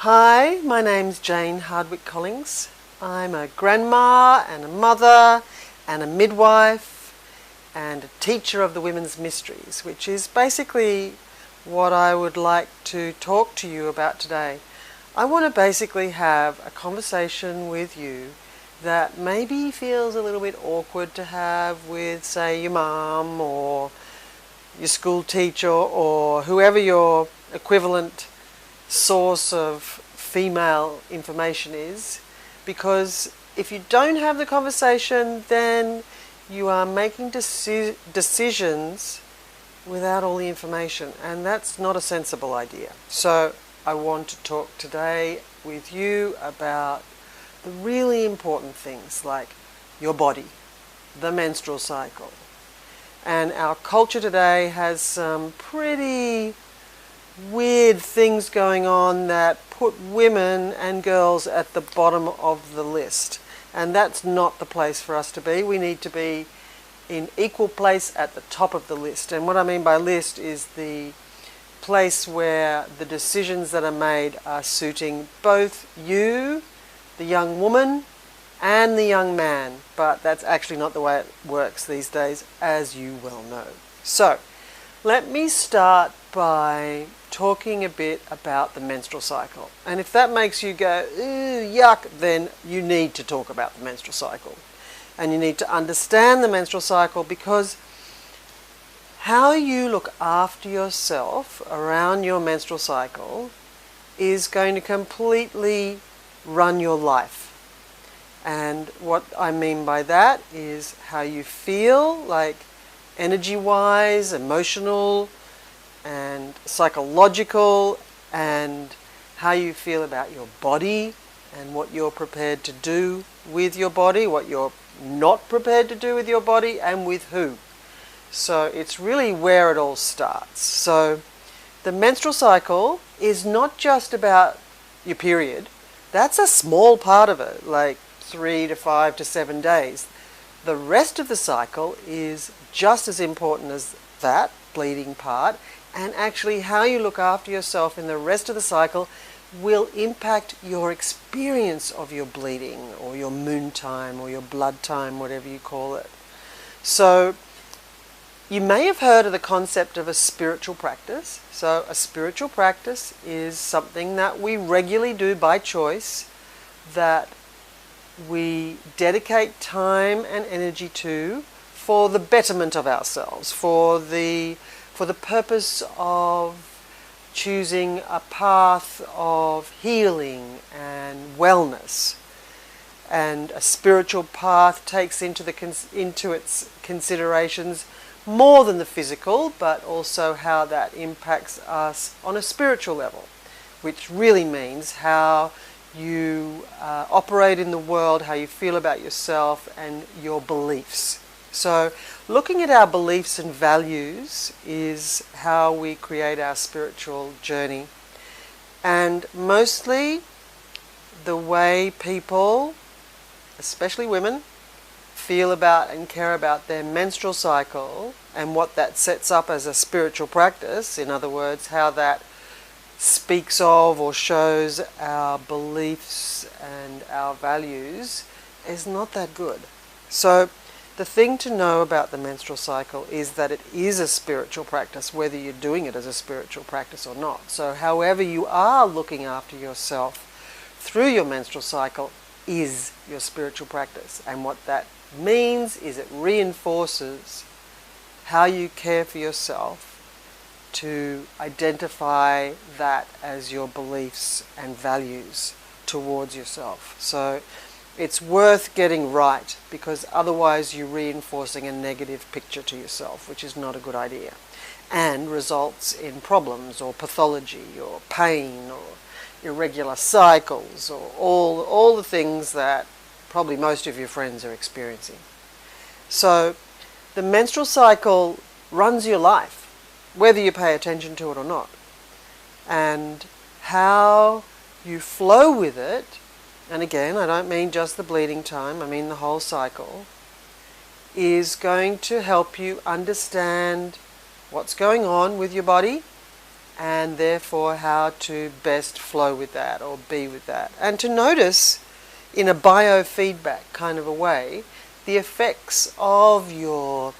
Hi, my name's Jane Hardwick Collins. I'm a grandma and a mother and a midwife and a teacher of the women's mysteries, which is basically what I would like to talk to you about today. I want to basically have a conversation with you that maybe feels a little bit awkward to have with, say, your mum or your school teacher or whoever your equivalent source of female information is, because if you don't have the conversation, then you are making decisions without all the information, and that's not a sensible idea. So I want to talk today with you about the really important things like your body, the menstrual cycle. And our culture today has some pretty weird things going on that put women and girls at the bottom of the list. And that's not the place for us to be. We need to be in equal place at the top of the list. And what I mean by list is the place where the decisions that are made are suiting both you, the young woman, and the young man. But that's actually not the way it works these days, as you well know. So let me start by talking a bit about the menstrual cycle. And if that makes you go, ooh, yuck, then you need to talk about the menstrual cycle. And you need to understand the menstrual cycle, because how you look after yourself around your menstrual cycle is going to completely run your life. And what I mean by that is how you feel, like energy-wise, emotional, and psychological, and how you feel about your body and what you're prepared to do with your body, what you're not prepared to do with your body, and with who. So it's really where it all starts. So the menstrual cycle is not just about your period. That's a small part of it, like 3 to 5 to 7 days. The rest of the cycle is just as important as that bleeding part, and actually how you look after yourself in the rest of the cycle will impact your experience of your bleeding or your moon time or your blood time, whatever you call it. So you may have heard of the concept of a spiritual practice. So a spiritual practice is something that we regularly do by choice, that we dedicate time and energy to for the betterment of ourselves, for the purpose of choosing a path of healing and wellness. And a spiritual path takes into its considerations more than the physical, but also how that impacts us on a spiritual level, which really means how you operate in the world, how you feel about yourself and your beliefs. So looking at our beliefs and values is how we create our spiritual journey. And mostly the way people, especially women, feel about and care about their menstrual cycle and what that sets up as a spiritual practice, in other words, how that speaks of or shows our beliefs and our values, is not that good. So the thing to know about the menstrual cycle is that it is a spiritual practice, whether you're doing it as a spiritual practice or not. So however you are looking after yourself through your menstrual cycle is your spiritual practice. And what that means is it reinforces how you care for yourself, to identify that as your beliefs and values towards yourself. So it's worth getting right, because otherwise you're reinforcing a negative picture to yourself, which is not a good idea, and results in problems or pathology or pain or irregular cycles or all the things that probably most of your friends are experiencing. So the menstrual cycle runs your life, whether you pay attention to it or not. And how you flow with it, and again, I don't mean just the bleeding time, I mean the whole cycle, is going to help you understand what's going on with your body, and therefore how to best flow with that or be with that. And to notice in a biofeedback kind of a way the effects of the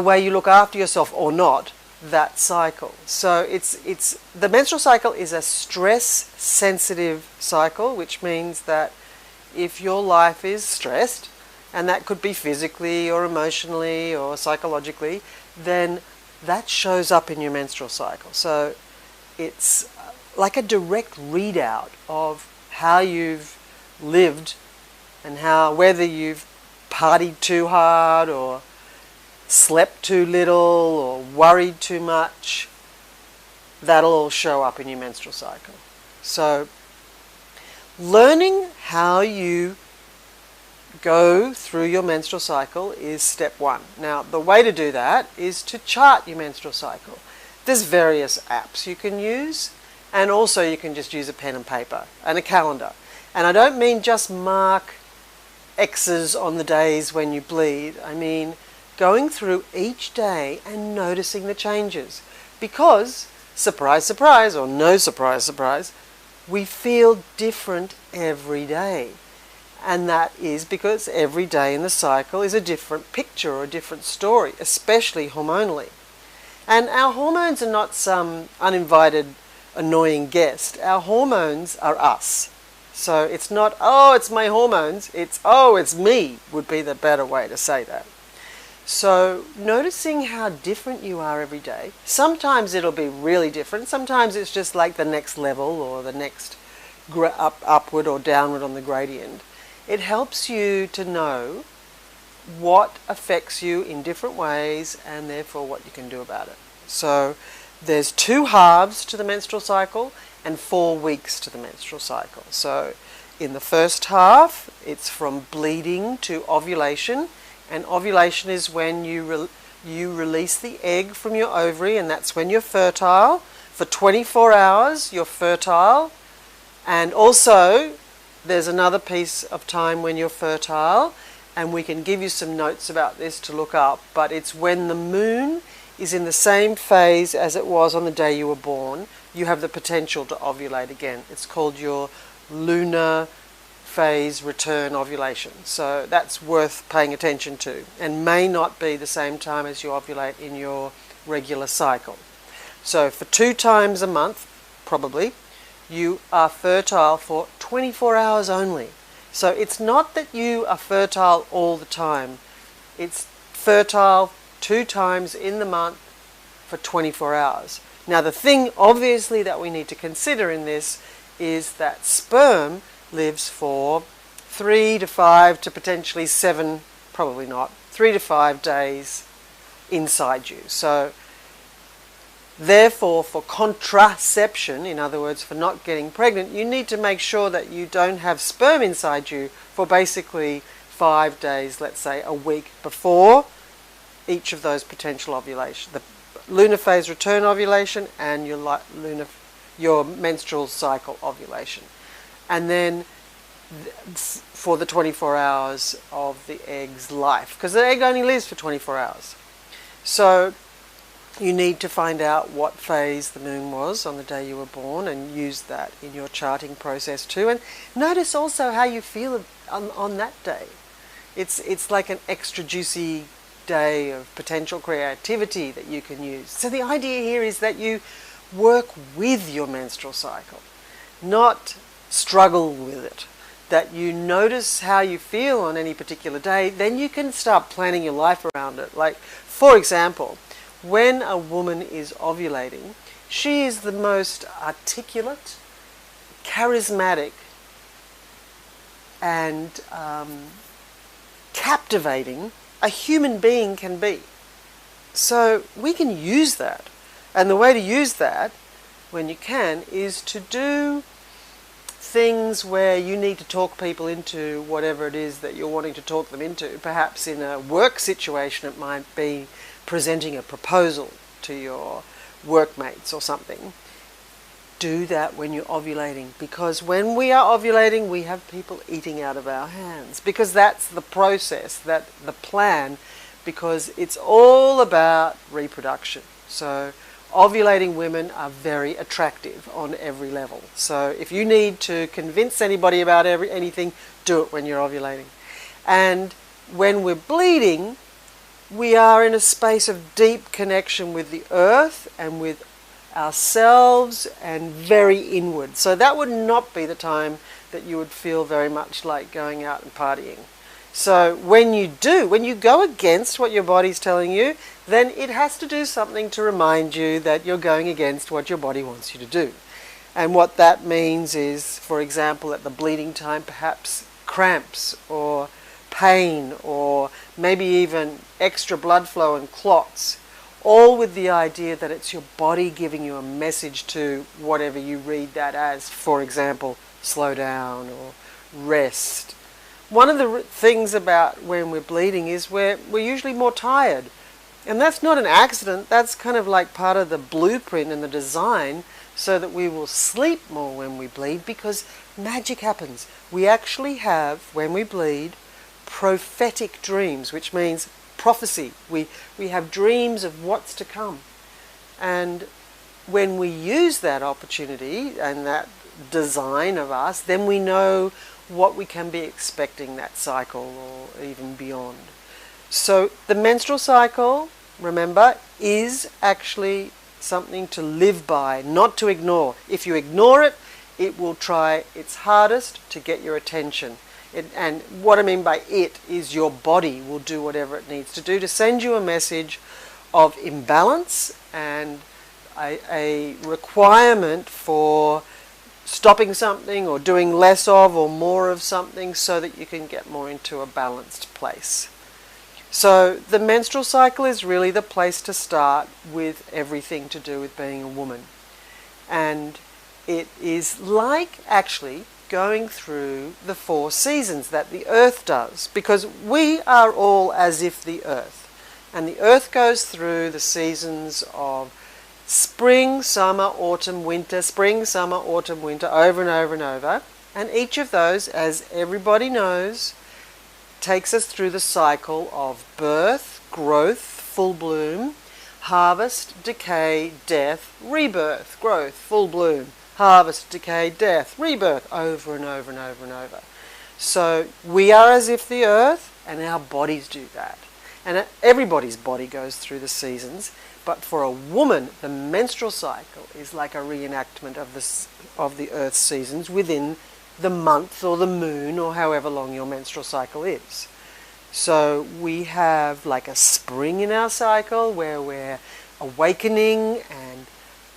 way you look after yourself or not, that cycle. So it's the menstrual cycle is a stress sensitive cycle, which means that if your life is stressed, and that could be physically or emotionally or psychologically, then that shows up in your menstrual cycle. So it's like a direct readout of how you've lived and whether you've partied too hard or slept too little or worried too much. That'll all show up in your menstrual cycle. So learning how you go through your menstrual cycle is step one. Now, the way to do that is to chart your menstrual cycle. There's various apps you can use, and also you can just use a pen and paper and a calendar. And I don't mean just mark X's on the days when you bleed. I mean going through each day and noticing the changes. Because, surprise, surprise, or no surprise, surprise, we feel different every day. And that is because every day in the cycle is a different picture or a different story, especially hormonally. And our hormones are not some uninvited, annoying guest. Our hormones are us. So it's not, oh, it's my hormones, it's, oh, it's me, would be the better way to say that. So noticing how different you are every day. Sometimes it'll be really different. Sometimes it's just like the next level or the next upward or downward on the gradient. It helps you to know what affects you in different ways and therefore what you can do about it. So there's 2 halves to the menstrual cycle and 4 weeks to the menstrual cycle. So in the first half, it's from bleeding to ovulation. And ovulation is when you release the egg from your ovary, and that's when you're fertile. For 24 hours, you're fertile. And also, there's another piece of time when you're fertile, and we can give you some notes about this to look up, but it's when the moon is in the same phase as it was on the day you were born, you have the potential to ovulate again. It's called your lunar phase return ovulation. So that's worth paying attention to, and may not be the same time as you ovulate in your regular cycle. So for 2 times a month, probably, you are fertile for 24 hours only. So it's not that you are fertile all the time. It's fertile 2 times in the month for 24 hours. Now the thing obviously that we need to consider in this is that sperm lives for 3 to 5 to potentially 7, probably not, 3 to 5 days inside you. So therefore, for contraception, in other words, for not getting pregnant, you need to make sure that you don't have sperm inside you for basically 5 days, let's say a week before each of those potential ovulations. The lunar phase return ovulation and your menstrual cycle ovulation. And then for the 24 hours of the egg's life, because the egg only lives for 24 hours. So you need to find out what phase the moon was on the day you were born and use that in your charting process too. And notice also how you feel on that day. It's like an extra juicy day of potential creativity that you can use. So the idea here is that you work with your menstrual cycle, not struggle with it. That you notice how you feel on any particular day, then you can start planning your life around it. Like, for example, when a woman is ovulating, she is the most articulate, charismatic, and captivating a human being can be. So we can use that. And the way to use that, when you can, is to do things where you need to talk people into whatever it is that you're wanting to talk them into. Perhaps in a work situation it might be presenting a proposal to your workmates or something. Do that when you're ovulating, because when we are ovulating we have people eating out of our hands, because that's the process, the plan, because it's all about reproduction. So ovulating women are very attractive on every level. So if you need to convince anybody about anything, do it when you're ovulating. And when we're bleeding, we are in a space of deep connection with the earth and with ourselves and very inward. So that would not be the time that you would feel very much like going out and partying. So when you go against what your body's telling you, then it has to do something to remind you that you're going against what your body wants you to do. And what that means is, for example, at the bleeding time, perhaps cramps or pain or maybe even extra blood flow and clots, all with the idea that it's your body giving you a message to whatever you read that as. For example, slow down or rest. One of the things about when we're bleeding is we're usually more tired. And that's not an accident. That's kind of like part of the blueprint and the design so that we will sleep more when we bleed, because magic happens. We actually have, when we bleed, prophetic dreams, which means prophecy. We have dreams of what's to come. And when we use that opportunity and that design of us, then we know what we can be expecting that cycle or even beyond. So the menstrual cycle, remember, is actually something to live by, not to ignore. If you ignore it, it will try its hardest to get your attention. And what I mean by it is your body will do whatever it needs to do to send you a message of imbalance and a requirement for stopping something or doing less of or more of something so that you can get more into a balanced place. So the menstrual cycle is really the place to start with everything to do with being a woman. And it is like actually going through the 4 seasons that the earth does, because we are all as if the earth. And the earth goes through the seasons of spring, summer, autumn, winter, spring, summer, autumn, winter, over and over and over. And each of those, as everybody knows, takes us through the cycle of birth, growth, full bloom, harvest, decay, death, rebirth, growth, full bloom, harvest, decay, death, rebirth, over and over and over and over. So we are as if the earth, and our bodies do that. And everybody's body goes through the seasons. But for a woman, the menstrual cycle is like a reenactment of the earth's seasons within the month or the moon or however long your menstrual cycle is. So we have like a spring in our cycle where we're awakening and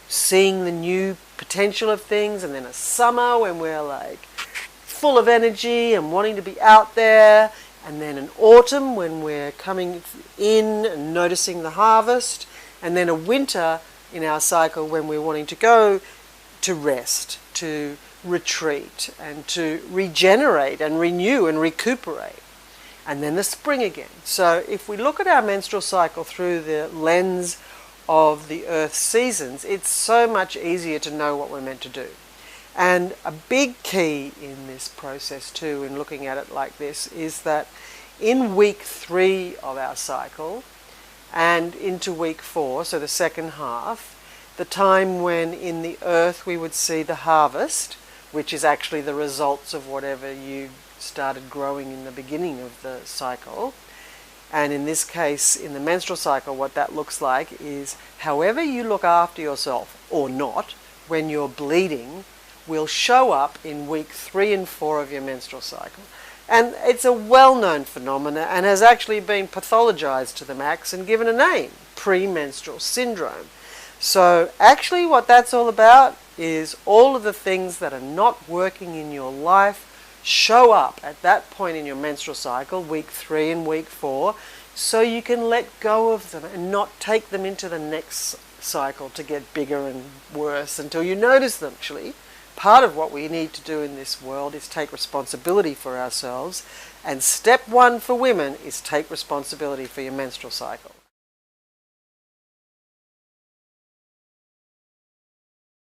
seeing the new potential of things, and then a summer when we're like full of energy and wanting to be out there, and then an autumn when we're coming in and noticing the harvest, and then a winter in our cycle when we're wanting to go to rest, to retreat, and to regenerate and renew and recuperate. And then the spring again. So if we look at our menstrual cycle through the lens of the Earth's seasons, it's so much easier to know what we're meant to do. And a big key in this process too, in looking at it like this, is that in week 3 of our cycle and into week 4, so the second half, the time when in the earth we would see the harvest, which is actually the results of whatever you started growing in the beginning of the cycle. And in this case, in the menstrual cycle, what that looks like is however you look after yourself, or not, when you're bleeding, will show up in week 3 and 4 of your menstrual cycle. And it's a well-known phenomenon and has actually been pathologized to the max and given a name, premenstrual syndrome. So actually what that's all about is all of the things that are not working in your life show up at that point in your menstrual cycle, week 3 and week 4, so you can let go of them and not take them into the next cycle to get bigger and worse until you notice them. Actually, part of what we need to do in this world is take responsibility for ourselves, and step 1 for women is take responsibility for your menstrual cycle.